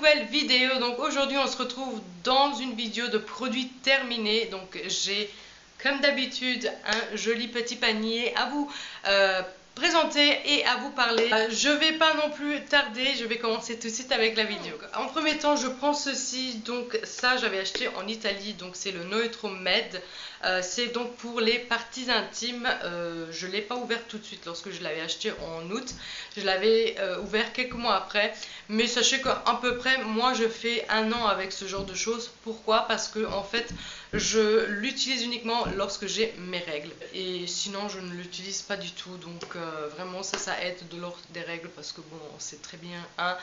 nouvelle vidéo. Donc aujourd'hui on se retrouve dans une vidéo de produits terminés. Donc j'ai comme d'habitude un joli petit panier à vous présenter et à vous parler. Je vais pas non plus tarder, je vais commencer tout de suite avec la vidéo. En premier temps je prends ceci, donc ça j'avais acheté en Italie, donc c'est le Neutromed. C'est donc pour les parties intimes. Je ne l'ai pas ouvert tout de suite lorsque je l'avais acheté en août, je l'avais ouvert quelques mois après, mais sachez qu'à peu près moi je fais 1 an avec ce genre de choses. Pourquoi? Parce que en fait je l'utilise uniquement lorsque j'ai mes règles et sinon je ne l'utilise pas du tout. Donc vraiment ça aide de l'ordre des règles, parce que bon, on sait très bien hein,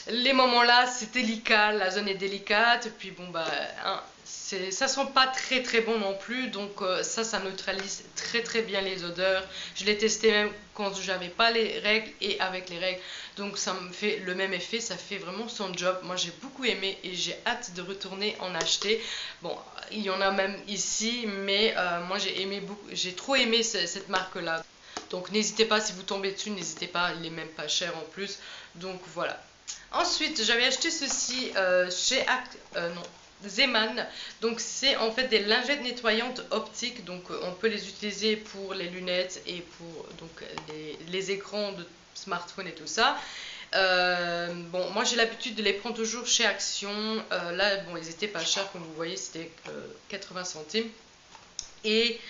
les moments là c'est délicat, la zone est délicate, et puis bon bah hein, ça sent pas très bon non plus. Donc ça neutralise très bien les odeurs. Je l'ai testé même quand j'avais pas les règles et avec les règles, donc ça me fait le même effet, ça fait vraiment son job. Moi j'ai beaucoup aimé et j'ai hâte de retourner en acheter. Bon, il y en a même ici, mais moi j'ai trop aimé cette marque là. Donc n'hésitez pas, si vous tombez dessus, n'hésitez pas, il est même pas cher en plus. Donc voilà. Ensuite j'avais acheté ceci chez Zeman. Donc c'est en fait des lingettes nettoyantes optiques. Donc on peut les utiliser pour les lunettes et pour donc les écrans de smartphone et tout ça. Bon, moi j'ai l'habitude de les prendre toujours chez Action. Là bon, ils étaient pas chers comme vous voyez, c'était 80 centimes. Et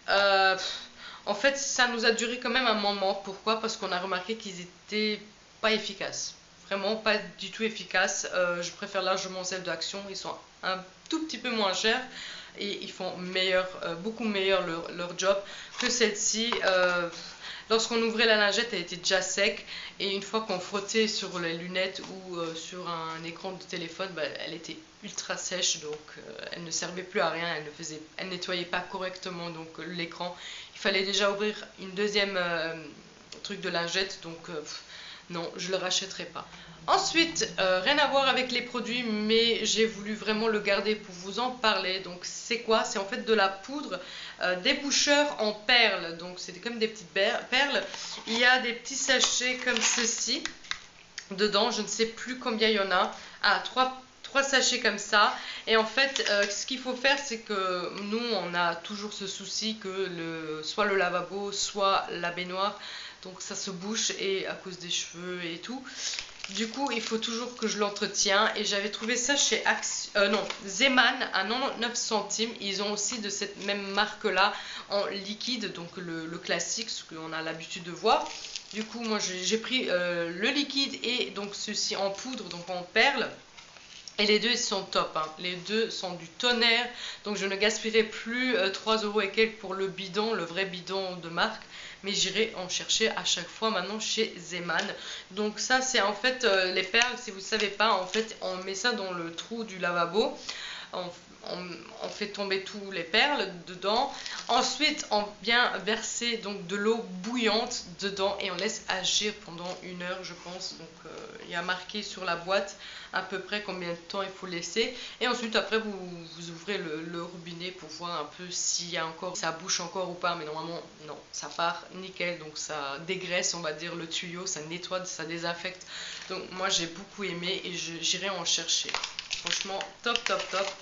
en fait ça nous a duré quand même un moment. Pourquoi? Parce qu'on a remarqué qu'ils étaient pas efficaces. Vraiment pas du tout efficaces. Je préfère largement celles d'Action. Ils sont un tout petit peu moins chers et ils font beaucoup meilleur leur job que celle-ci. Lorsqu'on ouvrait la lingette, elle était déjà sec, et une fois qu'on frottait sur les lunettes ou sur un écran de téléphone, bah, elle était ultra sèche. Donc elle ne servait plus à rien, elle nettoyait pas correctement donc l'écran. Il fallait déjà ouvrir une deuxième truc de lingette. Donc non, je le rachèterai pas. Ensuite, rien à voir avec les produits, mais j'ai voulu vraiment le garder pour vous en parler. Donc c'est quoi? C'est en fait de la poudre déboucheur en perles. Donc c'est comme des petites perles. Il y a des petits sachets comme ceci dedans. Je ne sais plus combien il y en a. Ah, 3 sachets comme ça. Et en fait ce qu'il faut faire, c'est que nous on a toujours ce souci que soit le lavabo soit la baignoire, donc ça se bouche, et à cause des cheveux et tout. Du coup il faut toujours que je l'entretiens, et j'avais trouvé ça chez Zeman à 99 centimes. Ils ont aussi de cette même marque là en liquide, donc le classique, ce qu'on a l'habitude de voir. Du coup moi j'ai pris le liquide et donc ceci en poudre, donc en perles. Et les deux ils sont top hein. Les deux sont du tonnerre. Donc je ne gaspillerai plus 3 € et quelques pour le bidon, le vrai bidon de marque, mais j'irai en chercher à chaque fois maintenant chez Zeman. Donc ça c'est en fait les perles. Si vous ne savez pas, en fait on met ça dans le trou du lavabo. On fait tomber tous les perles dedans. Ensuite on vient verser donc de l'eau bouillante dedans et on laisse agir pendant 1 heure je pense. Donc il y a marqué sur la boîte à peu près combien de temps il faut laisser. Et ensuite après vous ouvrez le robinet pour voir un peu s'il y a encore, ça bouche encore ou pas. Mais normalement non, ça part nickel. Donc ça dégraisse, on va dire, le tuyau, ça nettoie, ça désinfecte. Donc moi j'ai beaucoup aimé et j'irai en chercher. Franchement top,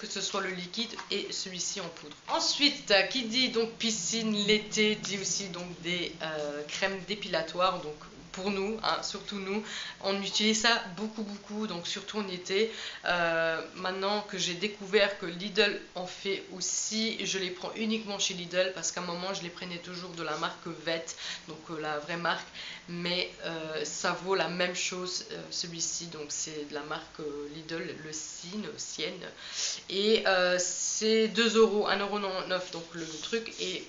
que ce soit le liquide et celui-ci en poudre. Ensuite qui dit donc piscine l'été dit aussi donc des crèmes dépilatoires. Donc pour nous, hein, surtout nous, on utilise ça beaucoup, donc surtout en été. Maintenant que j'ai découvert que Lidl en fait aussi, je les prends uniquement chez Lidl, parce qu'à un moment je les prenais toujours de la marque Vet, donc la vraie marque, mais ça vaut la même chose. Celui-ci donc c'est de la marque Lidl, le Sienne, et c'est 2 €, 1,99 €, donc le truc, et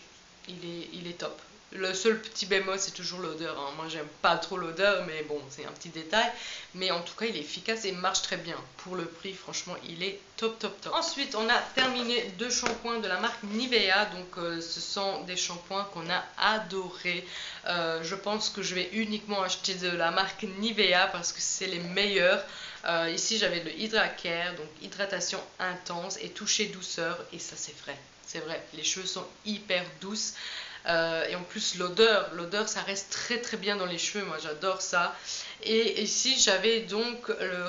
il est top. Le seul petit bémol c'est toujours l'odeur hein. Moi j'aime pas trop l'odeur, mais bon c'est un petit détail, mais en tout cas il est efficace et marche très bien. Pour le prix franchement il est top. Ensuite on a terminé 2 shampoings de la marque Nivea. Donc ce sont des shampoings qu'on a adorés. Je pense que je vais uniquement acheter de la marque Nivea parce que c'est les meilleurs. Ici j'avais le Hydra Care, donc hydratation intense et toucher douceur, et ça c'est vrai, les cheveux sont hyper douces. Et en plus l'odeur ça reste très bien dans les cheveux. Moi j'adore ça. Et ici j'avais donc le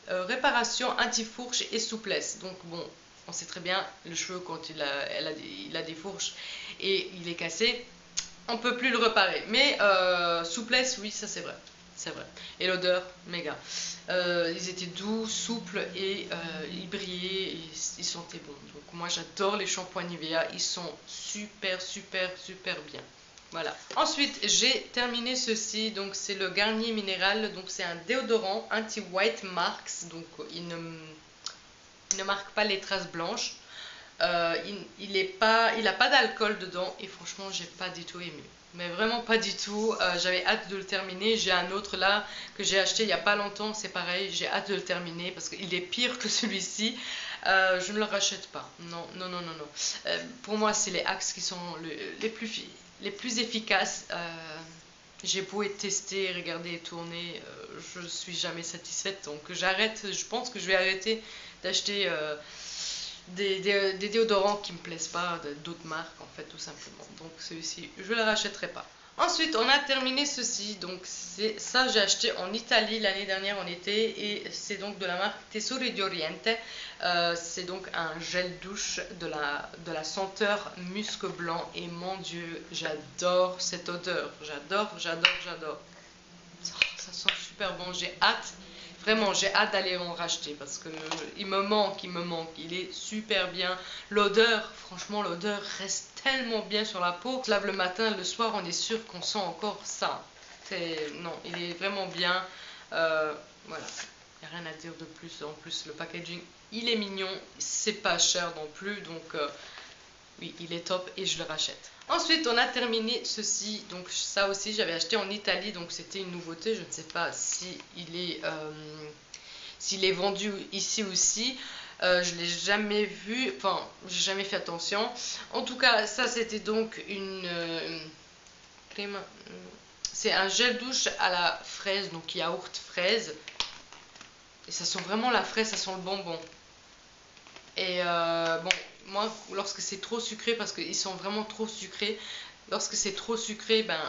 réparation, anti-fourche et souplesse. Donc bon, on sait très bien, le cheveu quand il a des fourches et il est cassé, on peut plus le réparer. Mais souplesse, oui, ça c'est vrai. C'est vrai. Et l'odeur, méga. Ils étaient doux, souples et ils brillaient, et ils sentaient bon. Donc moi j'adore les shampoings Nivea, ils sont super bien. Voilà. Ensuite j'ai terminé ceci, donc c'est le Garnier Minéral, donc c'est un déodorant anti-white marks, donc il ne marque pas les traces blanches. Il n'a pas d'alcool dedans et franchement j'ai pas du tout aimé, mais vraiment pas du tout. J'avais hâte de le terminer. J'ai un autre là que j'ai acheté il y a pas longtemps, c'est pareil, j'ai hâte de le terminer parce qu'il est pire que celui-ci. Je ne le rachète pas, non. Pour moi c'est les Axe qui sont les plus efficaces. J'ai beau être testée, regarder et tourner, je ne suis jamais satisfaite, donc j'arrête. Je pense que je vais arrêter d'acheter des déodorants qui me plaisent pas, d'autres marques en fait, tout simplement. Donc celui-ci je le rachèterai pas. Ensuite on a terminé ceci, donc ça j'ai acheté en Italie l'année dernière en été et c'est donc de la marque Tesori d'Oriente. C'est donc un gel douche de la senteur musc blanc et mon dieu j'adore cette odeur, j'adore. Ça sent super bon, j'ai hâte. Vraiment, j'ai hâte d'aller en racheter parce que il me manque, il est super bien. L'odeur, franchement, l'odeur reste tellement bien sur la peau. On se lave le matin, le soir, on est sûr qu'on sent encore ça. Non, il est vraiment bien. Voilà, il n'y a rien à dire de plus. En plus, le packaging, il est mignon, c'est pas cher non plus, donc oui, il est top et je le rachète. Ensuite, on a terminé ceci. Donc ça aussi, j'avais acheté en Italie. Donc c'était une nouveauté. Je ne sais pas si s'il est vendu ici aussi. Je ne l'ai jamais vu. Enfin, j'ai jamais fait attention. En tout cas, ça c'était donc une crème. C'est un gel douche à la fraise. Donc yaourt fraise. Et ça sent vraiment la fraise. Ça sent le bonbon. Et bon, moi, lorsque c'est trop sucré, parce qu'ils sont vraiment trop sucrés, lorsque c'est trop sucré, ben,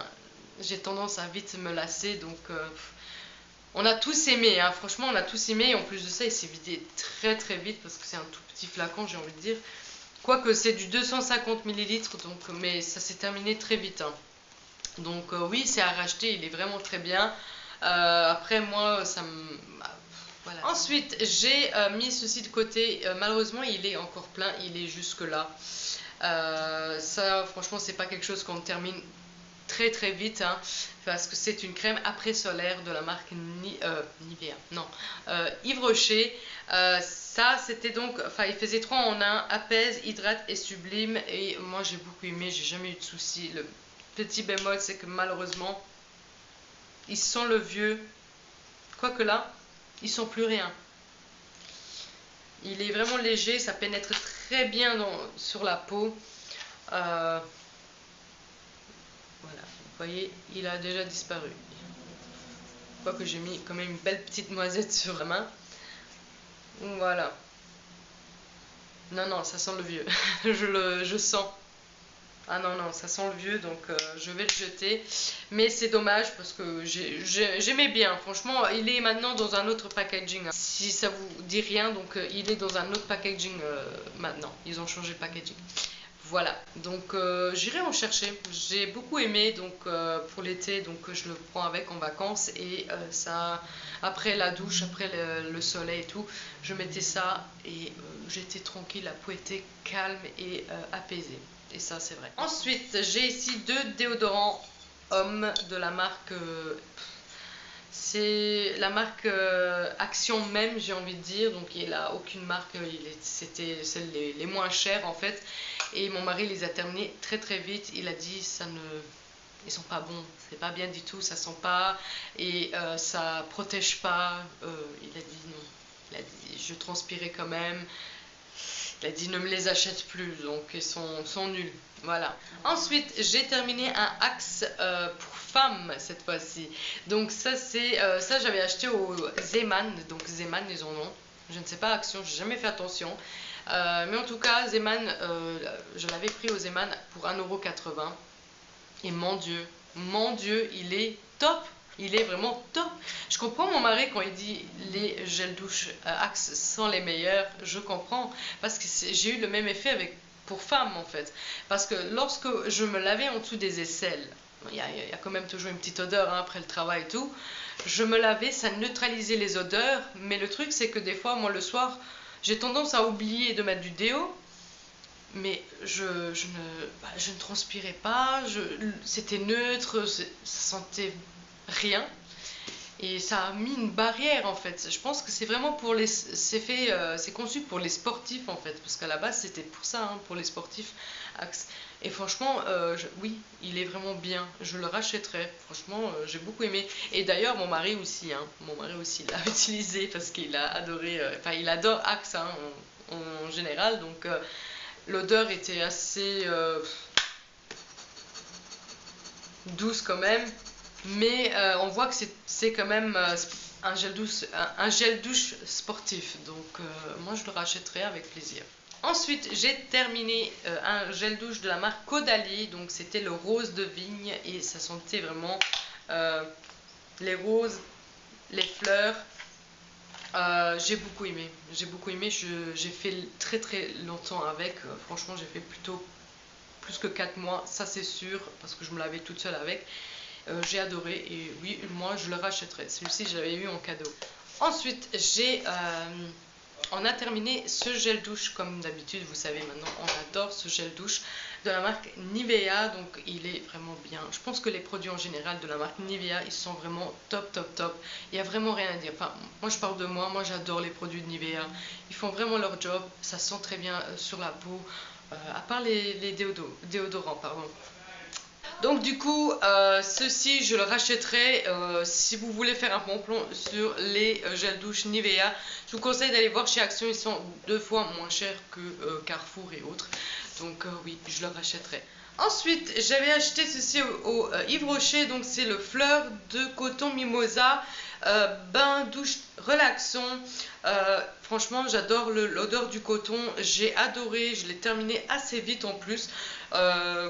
j'ai tendance à vite me lasser. Donc, on a tous aimé, hein, franchement, on a tous aimé. Et en plus de ça, il s'est vidé très vite, parce que c'est un tout petit flacon, j'ai envie de dire. Quoique c'est du 250 ml, donc, mais ça s'est terminé très vite. Hein. Donc, oui, c'est à racheter, il est vraiment très bien. Après, moi, ça me... Voilà. Ensuite, j'ai mis ceci de côté. Malheureusement, il est encore plein. Il est jusque là. Ça, franchement, c'est pas quelque chose qu'on termine très vite. Hein, parce que c'est une crème après solaire de la marque Nivea. Non, Yves Rocher. Ça, c'était donc... Enfin, il faisait 3 en 1. Apaise, hydrate et sublime. Et moi, j'ai beaucoup aimé. J'ai jamais eu de soucis. Le petit bémol, c'est que malheureusement, ils sont le vieux. Quoique là... ils sont plus rien. Il est vraiment léger, ça pénètre très bien sur la peau. Voilà, vous voyez, il a déjà disparu. Quoique j'ai mis quand même une belle petite noisette sur la main. Voilà. Non, ça sent le vieux. je sens. Ah non, ça sent le vieux, donc je vais le jeter. Mais c'est dommage parce que j'aimais bien. Franchement, il est maintenant dans un autre packaging. Hein. Si ça vous dit rien, donc il est dans un autre packaging maintenant. Ils ont changé le packaging. Voilà, donc j'irai en chercher. J'ai beaucoup aimé, donc pour l'été, donc je le prends avec en vacances. Et ça, après la douche, après le soleil et tout, je mettais ça et j'étais tranquille. La peau était calme et apaisée. Et ça, c'est vrai. Ensuite, j'ai ici 2 déodorants hommes de la marque... c'est la marque Action même, j'ai envie de dire. Donc, il n'a aucune marque. C'était celles les moins chères, en fait. Et mon mari les a terminés très vite. Il a dit, ils sont pas bons. C'est pas bien du tout. Ça sent pas. Et ça protège pas. Il a dit non. Il a dit, je transpirais quand même. Il a dit ne me les achète plus, donc ils sont nuls. Voilà. Ensuite, j'ai terminé un Axe pour femmes cette fois-ci. Donc ça, ça j'avais acheté au Zeeman. Donc Zeeman, ils en ont. Je ne sais pas Action, j'ai jamais fait attention. Mais en tout cas, Zeeman, je l'avais pris au Zeeman pour 1,80 €. Et mon Dieu, il est top. il est vraiment top. Je comprends mon mari quand il dit les gels douche Axe sont les meilleurs, je comprends, parce que j'ai eu le même effet pour femmes en fait, parce que lorsque je me lavais en dessous des aisselles, il y a quand même toujours une petite odeur hein, après le travail et tout, je me lavais, ça neutralisait les odeurs, mais le truc c'est que des fois, moi le soir, j'ai tendance à oublier de mettre du déo, mais je ne transpirais pas, c'était neutre, ça sentait rien. Et ça a mis une barrière en fait. Je pense que c'est vraiment pour les. C'est conçu pour les sportifs en fait. Parce qu'à la base c'était pour ça, hein, pour les sportifs Axe. Et franchement, oui, il est vraiment bien. Je le rachèterai. Franchement, j'ai beaucoup aimé. Et d'ailleurs, mon mari aussi, hein. Mon mari aussi l'a utilisé parce qu'il a adoré. Enfin, il adore Axe hein, en général. Donc, l'odeur était assez douce quand même. Mais on voit que c'est quand même un gel douche sportif. Donc moi je le rachèterai avec plaisir. Ensuite j'ai terminé un gel douche de la marque Caudalie. Donc c'était le rose de vigne et ça sentait vraiment les roses, les fleurs. J'ai beaucoup aimé. J'ai fait très très longtemps avec. Franchement j'ai fait plutôt plus que 4 mois, ça c'est sûr, parce que je me lavais toute seule avec. J'ai adoré et oui, moi je le rachèterai. Celui-ci, je l'avais eu en cadeau. Ensuite, on a terminé ce gel douche comme d'habitude. Vous savez maintenant, on adore ce gel douche de la marque Nivea. Donc, il est vraiment bien. Je pense que les produits en général de la marque Nivea, ils sont vraiment top, top, top. Il n'y a vraiment rien à dire. Enfin, moi je parle de moi. Moi j'adore les produits de Nivea. Ils font vraiment leur job. Ça sent très bien sur la peau. À part les déodorants, pardon. Donc du coup, ceci je le rachèterai si vous voulez faire un bon plan sur les gels douche Nivea. Je vous conseille d'aller voir chez Action, ils sont 2 fois moins chers que Carrefour et autres. Donc oui, je le rachèterai. Ensuite, j'avais acheté ceci au Yves Rocher, donc c'est le fleur de coton mimosa, bain douche relaxant. Franchement, j'adore l'odeur du coton, j'ai adoré, je l'ai terminé assez vite en plus.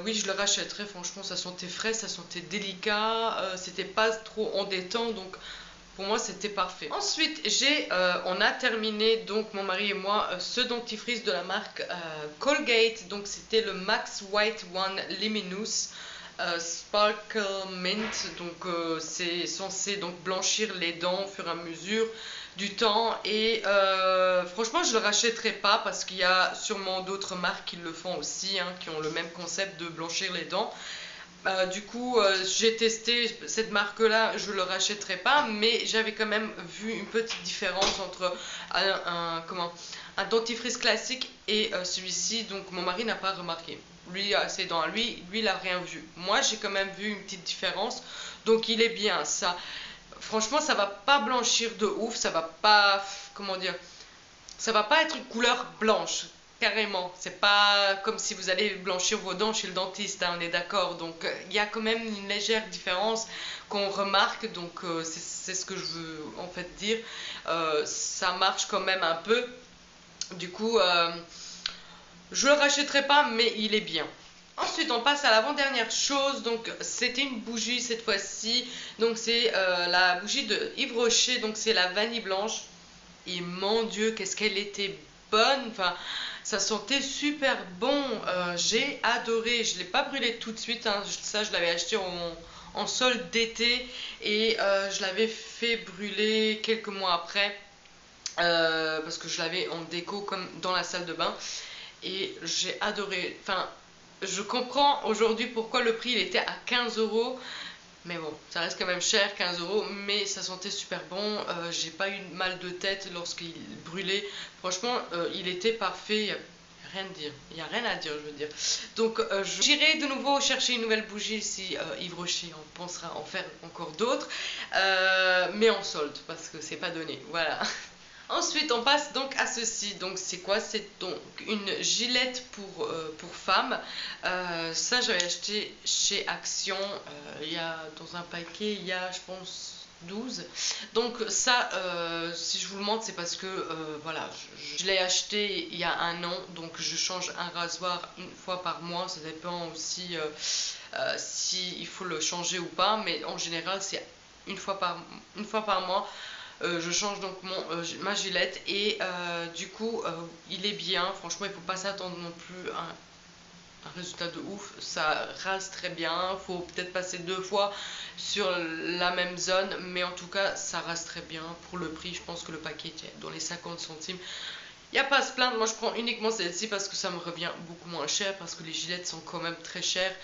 Oui, je le rachèterai, franchement, ça sentait frais, ça sentait délicat, c'était pas trop embêtant, donc pour moi c'était parfait. Ensuite on a terminé donc mon mari et moi ce dentifrice de la marque Colgate. Donc c'était le Max White One Luminous Sparkle Mint. Donc c'est censé donc blanchir les dents au fur et à mesure du temps. Et franchement je le rachèterai pas parce qu'il y a sûrement d'autres marques qui le font aussi hein, qui ont le même concept de blanchir les dents. Du coup, j'ai testé cette marque-là, je ne le rachèterai pas, mais j'avais quand même vu une petite différence entre un dentifrice classique et celui-ci. Donc mon mari n'a pas remarqué. Lui a ses dents à lui, il n'a rien vu. Moi, j'ai quand même vu une petite différence, donc il est bien ça. Franchement, ça va pas blanchir de ouf, ça va pas, comment dire, ça va pas être une couleur blanche. Carrément, c'est pas comme si vous allez blanchir vos dents chez le dentiste, hein, on est d'accord. Donc il y a quand même une légère différence qu'on remarque, donc c'est ce que je veux en fait dire. Ça marche quand même un peu. Du coup, je le rachèterai pas, mais il est bien. Ensuite, on passe à l'avant-dernière chose. Donc, c'était une bougie cette fois-ci. Donc, c'est la bougie de Yves Rocher. Donc, c'est la vanille blanche. Et mon Dieu, qu'est-ce qu'elle était bonne. Enfin, ça sentait super bon. J'ai adoré. Je ne l'ai pas brûlé tout de suite. Hein. Ça, je l'avais acheté en solde d'été. Et je l'avais fait brûler quelques mois après. Parce que je l'avais en déco comme dans la salle de bain. Et j'ai adoré. Enfin, je comprends aujourd'hui pourquoi le prix il était à 15 €. Mais bon, ça reste quand même cher, 15 €, mais ça sentait super bon. J'ai pas eu mal de tête lorsqu'il brûlait. Franchement, il était parfait. Il n'y a rien à dire. Il n'y a rien à dire, je veux dire. Donc, j'irai de nouveau chercher une nouvelle bougie si Yves Rocher on pensera en faire encore d'autres. Mais en solde, parce que c'est pas donné. Voilà. Ensuite, on passe donc à ceci. Donc, c'est quoi? C'est donc une gilette pour femmes. Ça, j'avais acheté chez Action. Il y a dans un paquet, il y a, je pense, 12. Donc, ça, si je vous le montre, c'est parce que voilà, je l'ai acheté il y a 1 an. Donc, je change un rasoir une fois par mois. Ça dépend aussi si il faut le changer ou pas. Mais en général, c'est une fois par mois. Je change donc ma gilette et du coup il est bien. Franchement, il ne faut pas s'attendre non plus à un résultat de ouf. Ça rase très bien. Il faut peut-être passer 2 fois sur la même zone, mais en tout cas ça rase très bien. Pour le prix, je pense que le paquet est dans les 50 centimes. Il n'y a pas à se plaindre. Moi je prends uniquement celle-ci parce que ça me revient beaucoup moins cher, parce que les gilettes sont quand même très chères.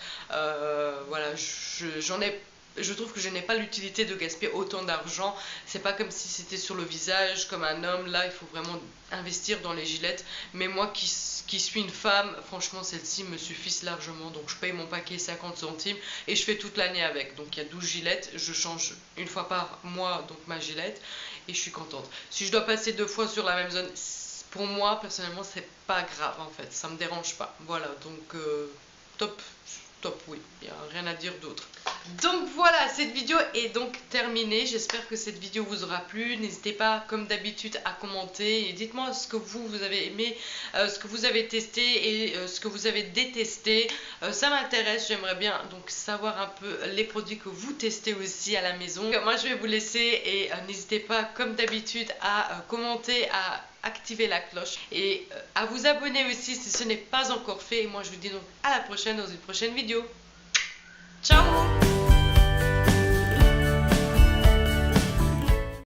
Voilà, je trouve que je n'ai pas l'utilité de gaspiller autant d'argent. C'est pas comme si c'était sur le visage comme un homme. Là il faut vraiment investir dans les gilettes, mais moi qui suis une femme, franchement celles-ci me suffisent largement. Donc je paye mon paquet 50 centimes et je fais toute l'année avec. Donc il y a 12 gilettes, je change une fois par mois donc ma gilette et je suis contente. Si je dois passer 2 fois sur la même zone, pour moi personnellement c'est pas grave en fait, ça me dérange pas. Voilà, donc top, oui, il n'y a rien à dire d'autre. Donc voilà, cette vidéo est donc terminée. J'espère que cette vidéo vous aura plu. N'hésitez pas comme d'habitude à commenter et dites-moi ce que vous avez aimé, ce que vous avez testé et ce que vous avez détesté. Ça m'intéresse, j'aimerais bien donc savoir un peu les produits que vous testez aussi à la maison. Moi je vais vous laisser et n'hésitez pas comme d'habitude à commenter, à activer la cloche et à vous abonner aussi si ce n'est pas encore fait. Et moi je vous dis donc à la prochaine dans une prochaine vidéo. Ciao!